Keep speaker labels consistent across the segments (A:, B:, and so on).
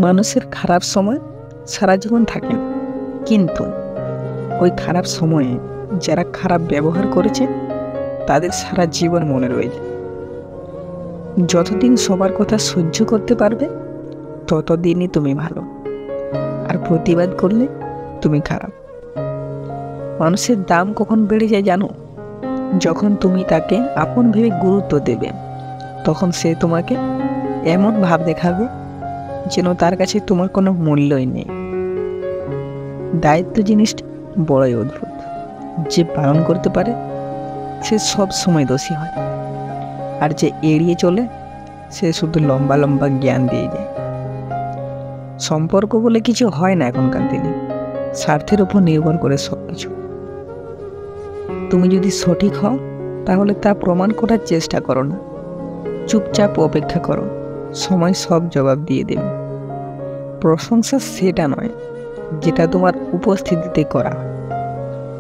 A: মানুষের খারাপ সময় সারা জীবন থাকে না, কিন্তু ওই খারাপ সময়ে যারা খারাপ ব্যবহার করেছে তাদের সারা জীবন মনে রয়েছে। যতদিন সবার কথা সহ্য করতে পারবে ততদিনই তুমি ভালো, আর প্রতিবাদ করলে তুমি খারাপ। মানুষের দাম কখন বেড়ে যায় জানো? যখন তুমি তাকে আপন ভেবে গুরুত্ব দেবে, তখন সে তোমাকে এমন ভাব দেখাবে যেন তার কাছে তোমার কোনো মূল্যই নেই। দায়িত্ব জিনিসটা বড়ই অদ্ভুত। যে পালন করতে পারে সে সব সময় দোষী হয়, আর যে এড়িয়ে চলে সে শুধু লম্বা লম্বা জ্ঞান দিয়ে যায়। সম্পর্ক বলে কিছু হয় না এখনকার দিনে, স্বার্থের উপর নির্ভর করে সব কিছু। তুমি যদি সঠিক হও তাহলে তা প্রমাণ করার চেষ্টা করো না, চুপচাপ অপেক্ষা করো, সময় সব জবাব দিয়ে দেবে। প্রশংসা সেটা নয় যেটা তোমার উপস্থিতিতে করা হয়,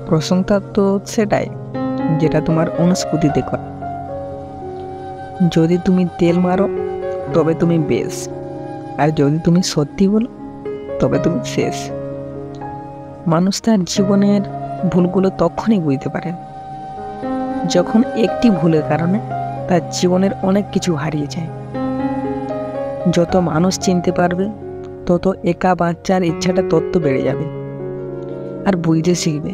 A: প্রশংসা তো সেটাই যেটা তোমার অনুস্ফূর্তিতে করা। যদি তুমি তেল মারো তবে তুমি বেশ, আর যদি তুমি সত্যি বলো তবে তুমি শেষ। মানুষ তার জীবনের ভুলগুলো তখনই বুঝতে পারে যখন একটি ভুলের কারণে তার জীবনের অনেক কিছু হারিয়ে যায়। যত মানুষ চিনতে পারবে তত একা বাচ্চার ইচ্ছাটা তত বেড়ে যাবে, আর বুঝতে শিখবে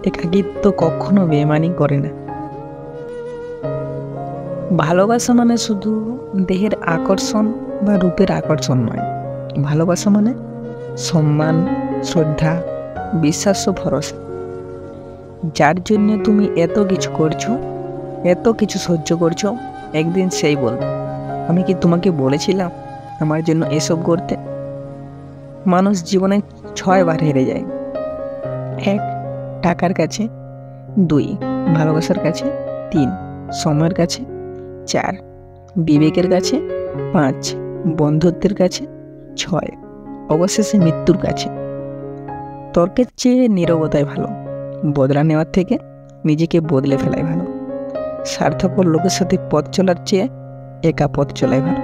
A: একাকিত্ব কখনো বেমানি করে না। ভালোবাসা মানে শুধু দেহের আকর্ষণ বা রূপের আকর্ষণ নয়, ভালোবাসা মানে সম্মান, শ্রদ্ধা, বিশ্বাস ও ভরসা। যার জন্য তুমি এত কিছু করছো, এত কিছু সহ্য করছো, একদিন সেই বলবে, আমি কি তোমাকে বলেছিলাম আমার জন্য এসব করতে? মানুষ জীবনে 6 বার হেরে যায়। 1 টাকার কাছে, 2 ভালোবাসার কাছে, 3 সময়ের কাছে, 4 বিবেকের কাছে, 5 বন্ধুত্বের কাছে, 6 অবশেষে মৃত্যুর কাছে। তর্কের চেয়ে নীরবতাই ভালো, বদলা নেওয়ার থেকে নিজেকে বদলে ফেলাই ভালো। স্বার্থপর লোকের সাথে পথ চলার চেয়ে একা পথ চলাই ভালো।